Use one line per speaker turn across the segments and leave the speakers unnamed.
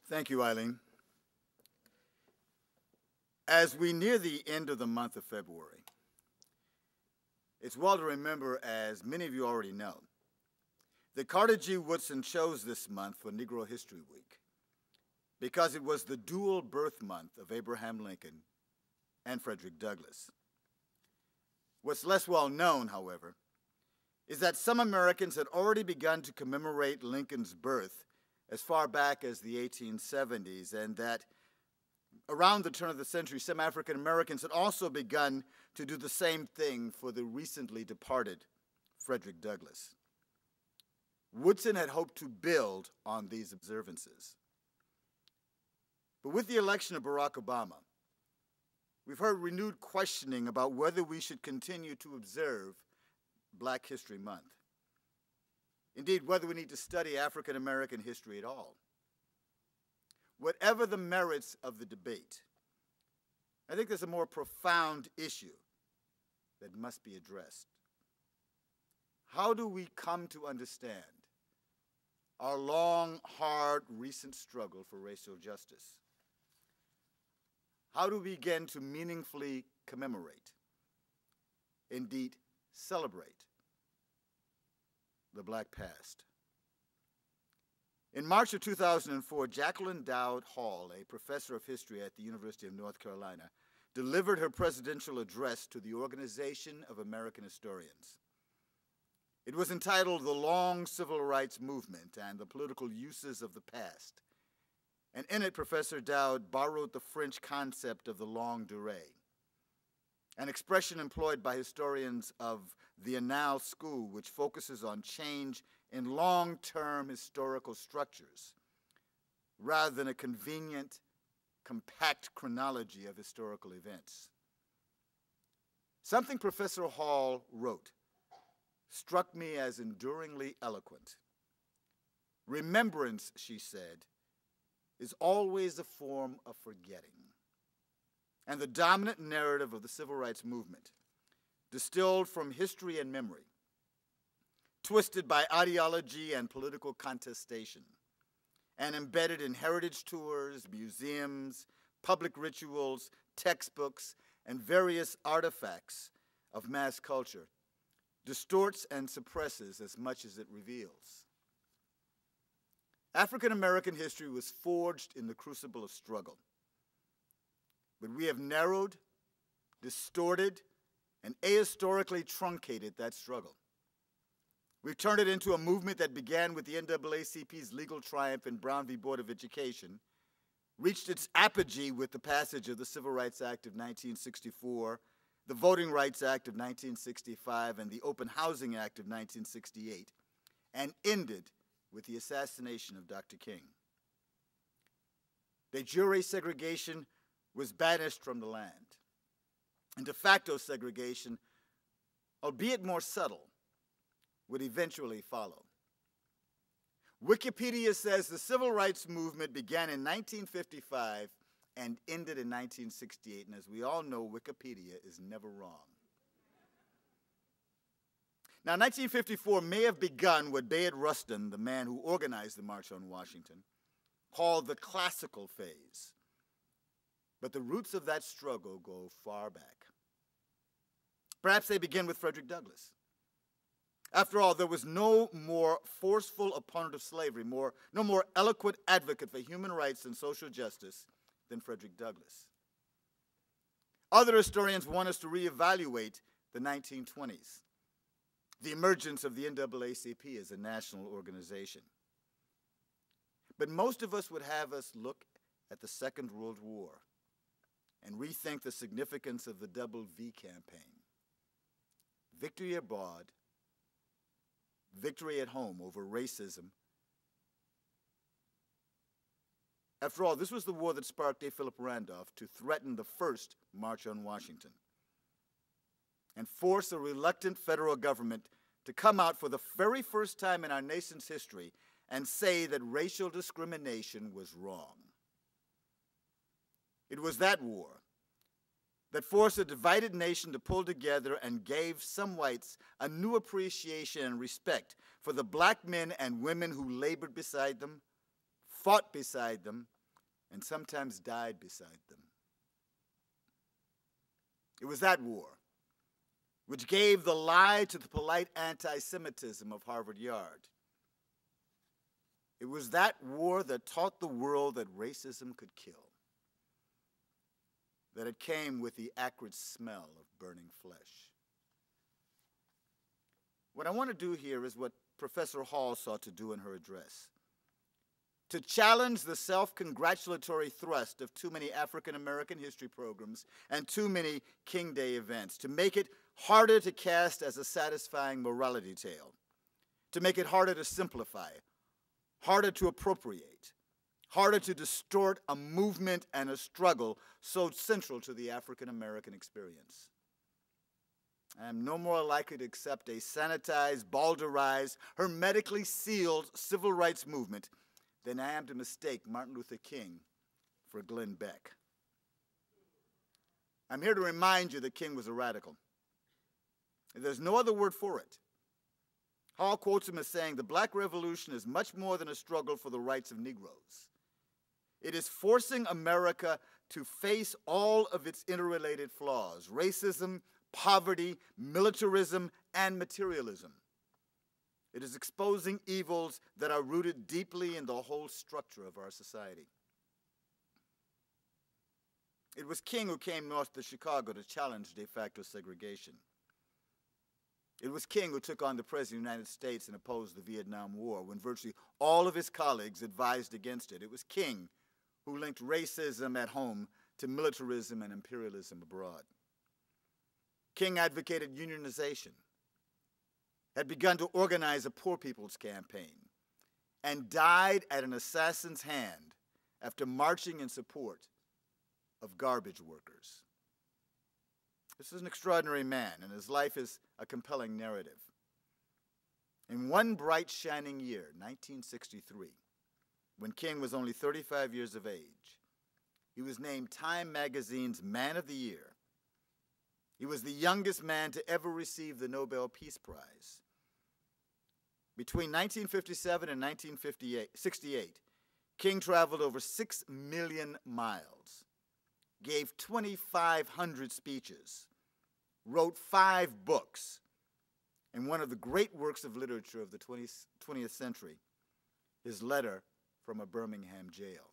Thank you, Eileen. As we near the end of the month of February, it's well to remember, as many of you already know, that Carter G. Woodson chose this month for Negro History Week because it was the dual birth month of Abraham Lincoln and Frederick Douglass. What's less well known, however, is that some Americans had already begun to commemorate Lincoln's birth as far back as the 1870s, and that around the turn of the century, some African Americans had also begun to do the same thing for the recently departed Frederick Douglass. Woodson had hoped to build on these observances. But with the election of Barack Obama, we've heard renewed questioning about whether we should continue to observe Black History Month. Indeed, whether we need to study African American history at all. Whatever the merits of the debate, I think there's a more profound issue that must be addressed. How do we come to understand our long, hard, recent struggle for racial justice? How do we begin to meaningfully commemorate, indeed celebrate, the Black past? In March of 2004, Jacqueline Dowd Hall, a professor of history at the University of North Carolina, delivered her presidential address to the Organization of American Historians. It was entitled "The Long Civil Rights Movement and the Political Uses of the Past." And in it, Professor Dowd borrowed the French concept of the longue durée, an expression employed by historians of the Annales school, which focuses on change in long-term historical structures rather than a convenient, compact chronology of historical events. Something Professor Hall wrote struck me as enduringly eloquent. Remembrance, she said, is always a form of forgetting. And the dominant narrative of the civil rights movement, distilled from history and memory, twisted by ideology and political contestation, and embedded in heritage tours, museums, public rituals, textbooks, and various artifacts of mass culture, distorts and suppresses as much as it reveals. African American history was forged in the crucible of struggle, but we have narrowed, distorted, and ahistorically truncated that struggle. We've turned it into a movement that began with the NAACP's legal triumph in Brown v. Board of Education, reached its apogee with the passage of the Civil Rights Act of 1964, the Voting Rights Act of 1965, and the Open Housing Act of 1968, and ended with the assassination of Dr. King. De jure segregation was banished from the land, and de facto segregation, albeit more subtle, would eventually follow. Wikipedia says the civil rights movement began in 1955 and ended in 1968, and as we all know, Wikipedia is never wrong. Now, 1954 may have begun what Bayard Rustin, the man who organized the March on Washington, called the classical phase. But the roots of that struggle go far back. Perhaps they begin with Frederick Douglass. After all, there was no more forceful opponent of slavery, no more eloquent advocate for human rights and social justice than Frederick Douglass. Other historians want us to reevaluate the 1920s, the emergence of the NAACP as a national organization. But most of us would have us look at the Second World War and rethink the significance of the Double V campaign. Victory abroad, victory at home over racism. After all, this was the war that sparked A. Philip Randolph to threaten the first March on Washington and force a reluctant federal government to come out for the very first time in our nation's history and say that racial discrimination was wrong. It was that war that forced a divided nation to pull together and gave some whites a new appreciation and respect for the black men and women who labored beside them, fought beside them, and sometimes died beside them. It was that war which gave the lie to the polite anti-Semitism of Harvard Yard. It was that war that taught the world that racism could kill, that it came with the acrid smell of burning flesh. What I want to do here is what Professor Hall sought to do in her address: to challenge the self-congratulatory thrust of too many African-American history programs and too many King Day events, to make it harder to cast as a satisfying morality tale, to make it harder to simplify, harder to appropriate, harder to distort a movement and a struggle so central to the African-American experience. I am no more likely to accept a sanitized, balderized, hermetically sealed civil rights movement than I am to mistake Martin Luther King for Glenn Beck. I'm here to remind you that King was a radical. There's no other word for it. Hall quotes him as saying, "The Black Revolution is much more than a struggle for the rights of Negroes. It is forcing America to face all of its interrelated flaws: racism, poverty, militarism, and materialism. It is exposing evils that are rooted deeply in the whole structure of our society." It was King who came north to Chicago to challenge de facto segregation. It was King who took on the President of the United States and opposed the Vietnam War when virtually all of his colleagues advised against it. It was King who linked racism at home to militarism and imperialism abroad. King advocated unionization, had begun to organize a poor people's campaign, and died at an assassin's hand after marching in support of garbage workers. This is an extraordinary man, and his life is a compelling narrative. In one bright, shining year, 1963, when King was only 35 years of age, he was named Time Magazine's Man of the Year. He was the youngest man to ever receive the Nobel Peace Prize. Between 1957 and 1968, King traveled over 6 million miles, gave 2,500 speeches, wrote 5 books, and one of the great works of literature of the 20th century, his letter from a Birmingham jail.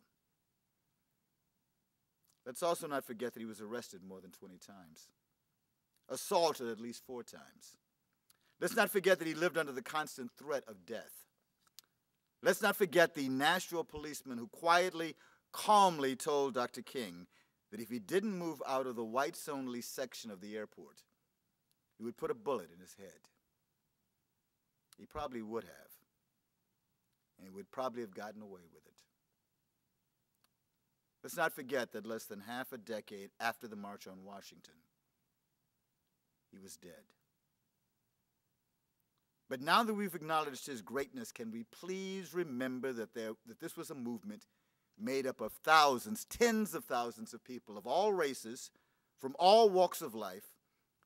Let's also not forget that he was arrested more than 20 times, assaulted at least 4 times. Let's not forget that he lived under the constant threat of death. Let's not forget the Nashville policeman who quietly, calmly told Dr. King that if he didn't move out of the whites-only section of the airport, he would put a bullet in his head. He probably would have, and he would probably have gotten away with it. Let's not forget that less than half a decade after the March on Washington, he was dead. But now that we've acknowledged his greatness, can we please remember that this was a movement made up of thousands, tens of thousands of people of all races, from all walks of life,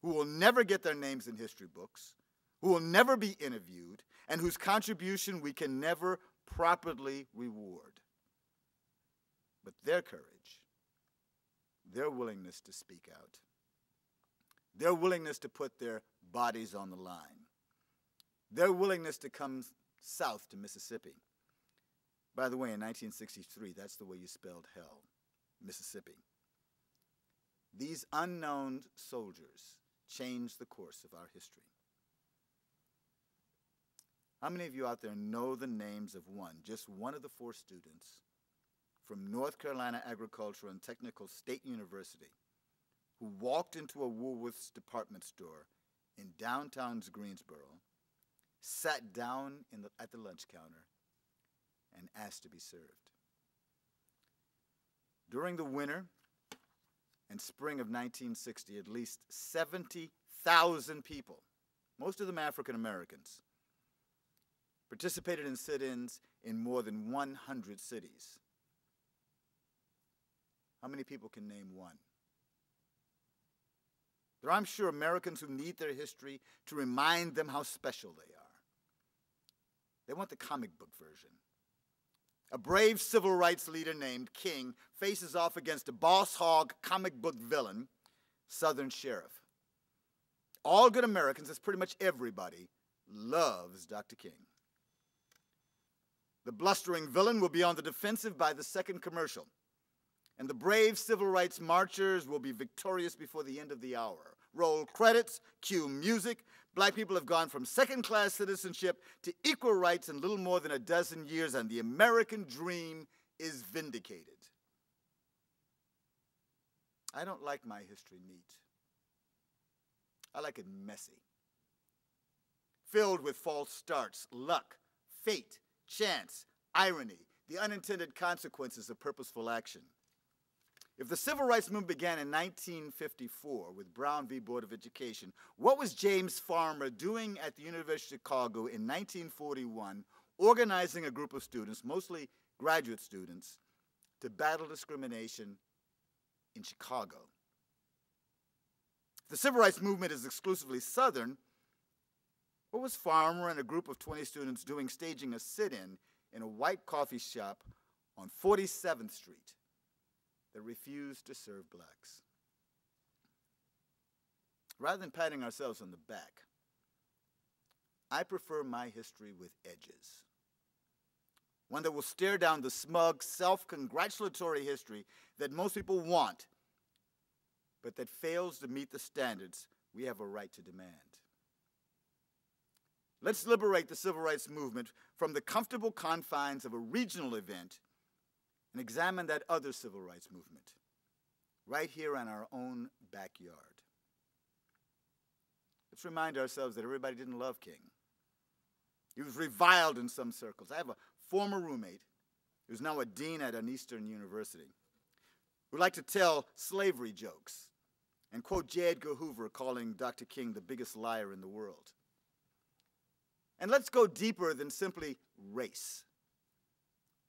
who will never get their names in history books, who will never be interviewed, and whose contribution we can never properly reward. But their courage, their willingness to speak out, their willingness to put their bodies on the line, their willingness to come south to Mississippi. By the way, in 1963, that's the way you spelled hell, Mississippi. These unknown soldiers changed the course of our history. How many of you out there know the names of just one of the 4 students from North Carolina Agricultural and Technical State University who walked into a Woolworth's department store in downtown Greensboro, sat down at the lunch counter, and asked to be served? During the winter and spring of 1960, at least 70,000 people, most of them African Americans, participated in sit-ins in more than 100 cities. How many people can name one? There are, I'm sure, Americans who need their history to remind them how special they are. They want the comic book version. A brave civil rights leader named King faces off against a boss hog comic book villain, Southern Sheriff. All good Americans, that's pretty much everybody, loves Dr. King. The blustering villain will be on the defensive by the second commercial, and the brave civil rights marchers will be victorious before the end of the hour. Roll credits, cue music. Black people have gone from second-class citizenship to equal rights in little more than a dozen years, and the American dream is vindicated. I don't like my history neat. I like it messy, filled with false starts, luck, fate, chance, irony, the unintended consequences of purposeful action. If the Civil Rights Movement began in 1954 with Brown v. Board of Education, what was James Farmer doing at the University of Chicago in 1941, organizing a group of students, mostly graduate students, to battle discrimination in Chicago? If the Civil Rights Movement is exclusively Southern, what was Farmer and a group of 20 students doing staging a sit-in in a white coffee shop on 47th Street that refused to serve blacks? Rather than patting ourselves on the back, I prefer my history with edges. One that will stare down the smug, self-congratulatory history that most people want, but that fails to meet the standards we have a right to demand. Let's liberate the Civil Rights Movement from the comfortable confines of a regional event and examine that other civil rights movement right here in our own backyard. Let's remind ourselves that everybody didn't love King. He was reviled in some circles. I have a former roommate who's now a dean at an Eastern university who liked to tell slavery jokes and quote J. Edgar Hoover calling Dr. King the biggest liar in the world. And let's go deeper than simply race.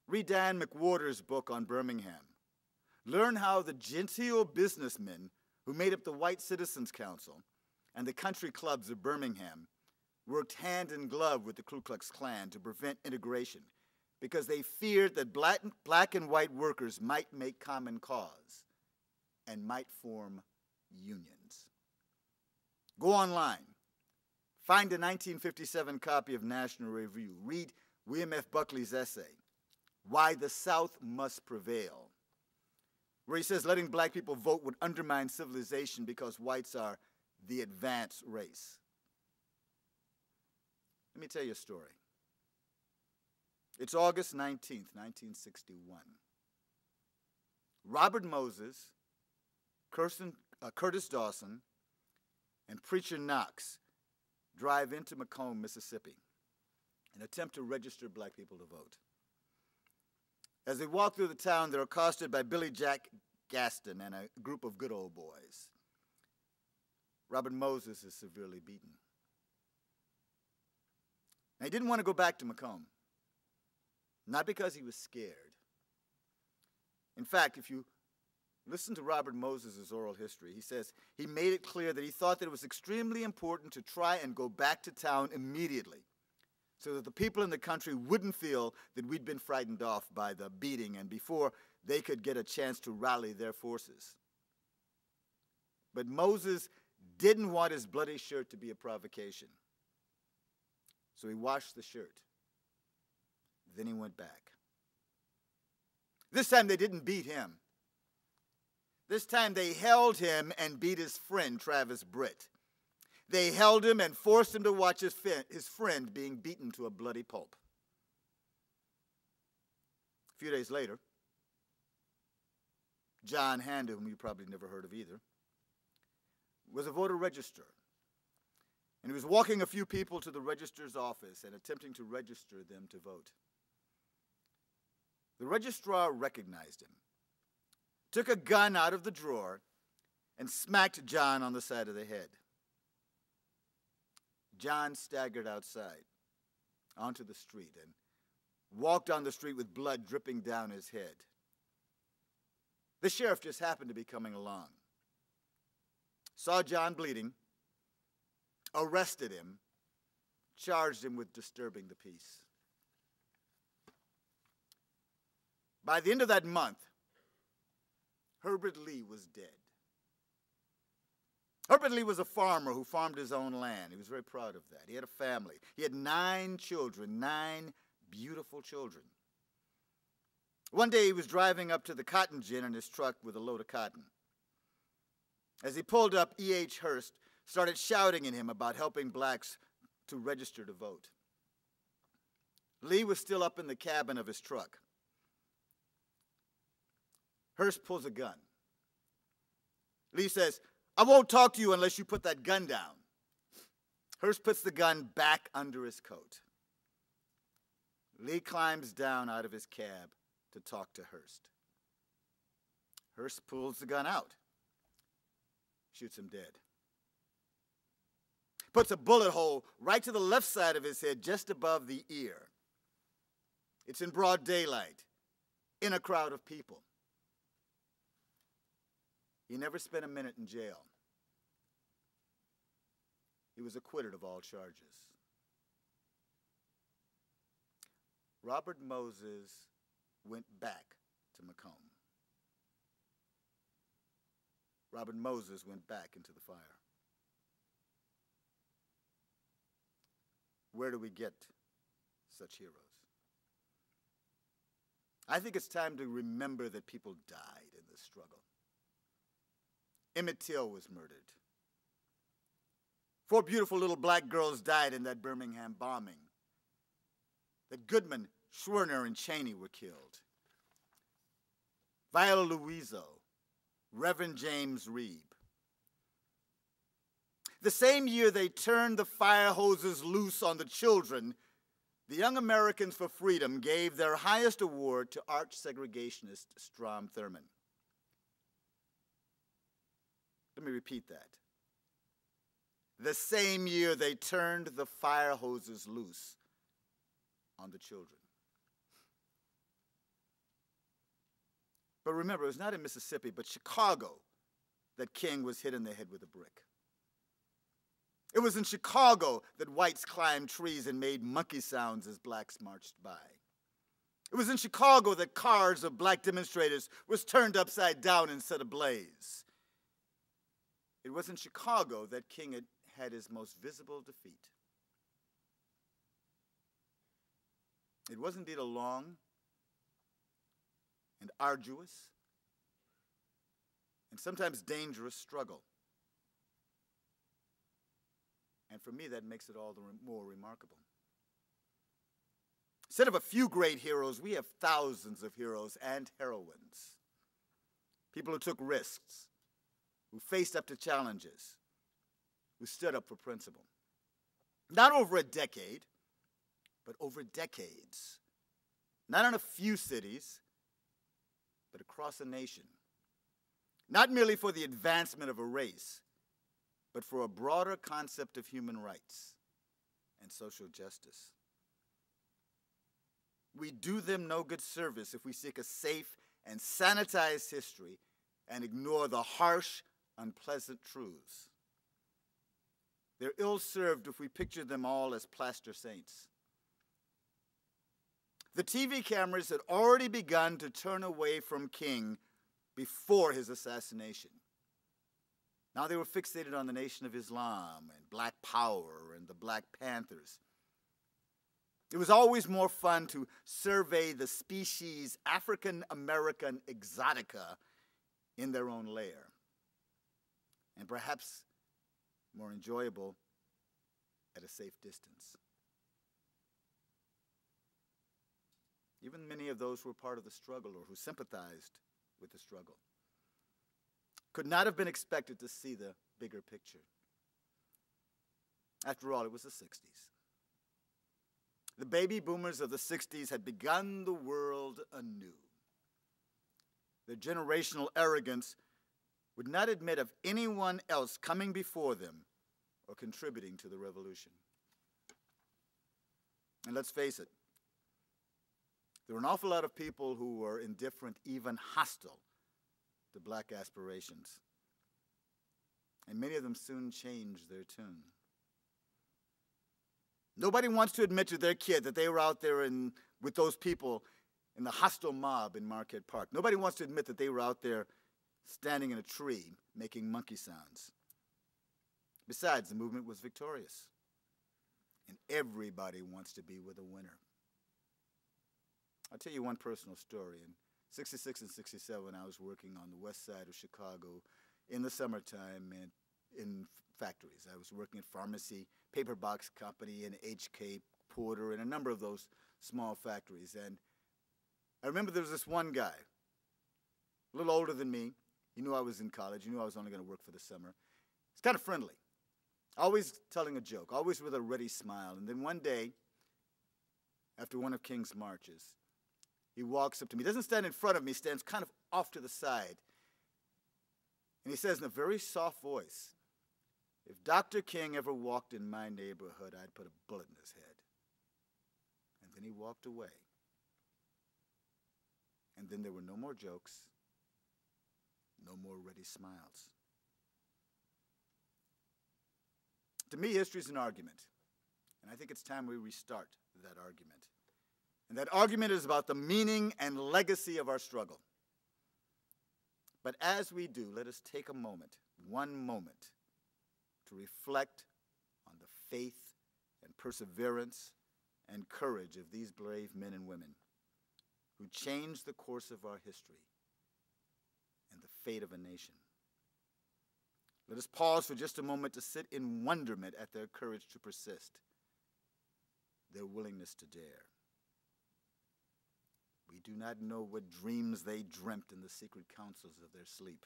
Read Dan McWhorter's book on Birmingham. Learn how the genteel businessmen who made up the White Citizens Council and the country clubs of Birmingham worked hand in glove with the Ku Klux Klan to prevent integration because they feared that black and white workers might make common cause and might form unions. Go online. Find a 1957 copy of National Review. Read William F. Buckley's essay, Why the South Must Prevail, where he says letting black people vote would undermine civilization because whites are the advanced race. Let me tell you a story. It's August 19th, 1961. Robert Moses, Curtis Dawson, and Preacher Knox drive into Macomb, Mississippi, and attempt to register black people to vote. As they walk through the town, they're accosted by Billy Jack Gaston and a group of good old boys. Robert Moses is severely beaten. Now, he didn't want to go back to Macomb, not because he was scared. In fact, if you listen to Robert Moses' oral history, he says he made it clear that he thought that it was extremely important to try and go back to town immediately so that the people in the country wouldn't feel that we'd been frightened off by the beating and before they could get a chance to rally their forces. But Moses didn't want his bloody shirt to be a provocation. So he washed the shirt. Then he went back. This time they didn't beat him. This time they held him and beat his friend, Travis Britt. They held him and forced him to watch his friend being beaten to a bloody pulp. A few days later, John Hand, whom you probably never heard of either, was a voter registrar. And he was walking a few people to the registrar's office and attempting to register them to vote. The registrar recognized him, took a gun out of the drawer, and smacked John on the side of the head. John staggered outside onto the street and walked down the street with blood dripping down his head. The sheriff just happened to be coming along, saw John bleeding, arrested him, charged him with disturbing the peace. By the end of that month, Herbert Lee was dead. Herbert Lee was a farmer who farmed his own land. He was very proud of that. He had a family. He had 9 children, 9 beautiful children. One day he was driving up to the cotton gin in his truck with a load of cotton. As he pulled up, E.H. Hearst started shouting at him about helping blacks to register to vote. Lee was still up in the cabin of his truck. Hearst pulls a gun. Lee says, "I won't talk to you unless you put that gun down." Hearst puts the gun back under his coat. Lee climbs down out of his cab to talk to Hearst. Hearst pulls the gun out, shoots him dead. Puts a bullet hole right to the left side of his head, just above the ear. It's in broad daylight, in a crowd of people. He never spent a minute in jail. He was acquitted of all charges. Robert Moses went back to Macomb. Robert Moses went back into the fire. Where do we get such heroes? I think it's time to remember that people died in this struggle. Emmett Till was murdered. 4 beautiful little black girls died in that Birmingham bombing. That Goodman, Schwerner, and Cheney were killed. Viola Luiso, Reverend James Reeb. The same year they turned the fire hoses loose on the children, the Young Americans for Freedom gave their highest award to arch segregationist Strom Thurmond. Let me repeat that. The same year they turned the fire hoses loose on the children. But remember, it was not in Mississippi, but Chicago that King was hit in the head with a brick. It was in Chicago that whites climbed trees and made monkey sounds as blacks marched by. It was in Chicago that cars of black demonstrators was turned upside down and set ablaze. It was in Chicago that King had his most visible defeat. It was indeed a long and arduous and sometimes dangerous struggle. And for me, that makes it all the more remarkable. Instead of a few great heroes, we have thousands of heroes and heroines. People who took risks, who faced up to challenges, who stood up for principle. Not over a decade, but over decades. Not in a few cities, but across a nation. Not merely for the advancement of a race, but for a broader concept of human rights and social justice. We do them no good service if we seek a safe and sanitized history and ignore the harsh, unpleasant truths. They're ill-served if we picture them all as plaster saints. The TV cameras had already begun to turn away from King before his assassination. Now they were fixated on the Nation of Islam and Black Power and the Black Panthers. It was always more fun to survey the species African-American exotica in their own lair, and perhaps more enjoyable at a safe distance. Even many of those who were part of the struggle or who sympathized with the struggle could not have been expected to see the bigger picture. After all, it was the 60s. The baby boomers of the 60s had begun the world anew. Their generational arrogance would not admit of anyone else coming before them or contributing to the revolution. And let's face it, there were an awful lot of people who were indifferent, even hostile, to black aspirations. And many of them soon changed their tune. Nobody wants to admit to their kid that they were out there with those people in the hostile mob in Marquette Park. Nobody wants to admit that they were out there standing in a tree making monkey sounds. Besides, the movement was victorious, and everybody wants to be with a winner. I'll tell you one personal story. In 66 and 67, I was working on the west side of Chicago in the summertime and in factories. I was working at Pharmacy, Paper Box Company, and HK Porter, and a number of those small factories. And I remember there was this one guy, a little older than me. He knew I was in college. He knew I was only going to work for the summer. He's kind of friendly, always telling a joke, always with a ready smile. And then one day, after one of King's marches, he walks up to me. He doesn't stand in front of me. He stands kind of off to the side. And he says in a very soft voice, "If Dr. King ever walked in my neighborhood, I'd put a bullet in his head." And then he walked away. And then there were no more jokes, no more ready smiles. To me, history is an argument. And I think it's time we restart that argument. And that argument is about the meaning and legacy of our struggle. But as we do, let us take a moment, one moment, to reflect on the faith and perseverance and courage of these brave men and women who changed the course of our history and the fate of a nation. Let us pause for just a moment to sit in wonderment at their courage to persist, their willingness to dare. We do not know what dreams they dreamt in the secret councils of their sleep.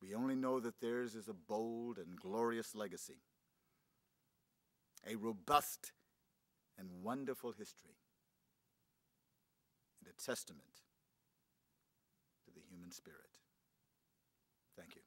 We only know that theirs is a bold and glorious legacy, a robust and wonderful history, and a testament to the human spirit. Thank you.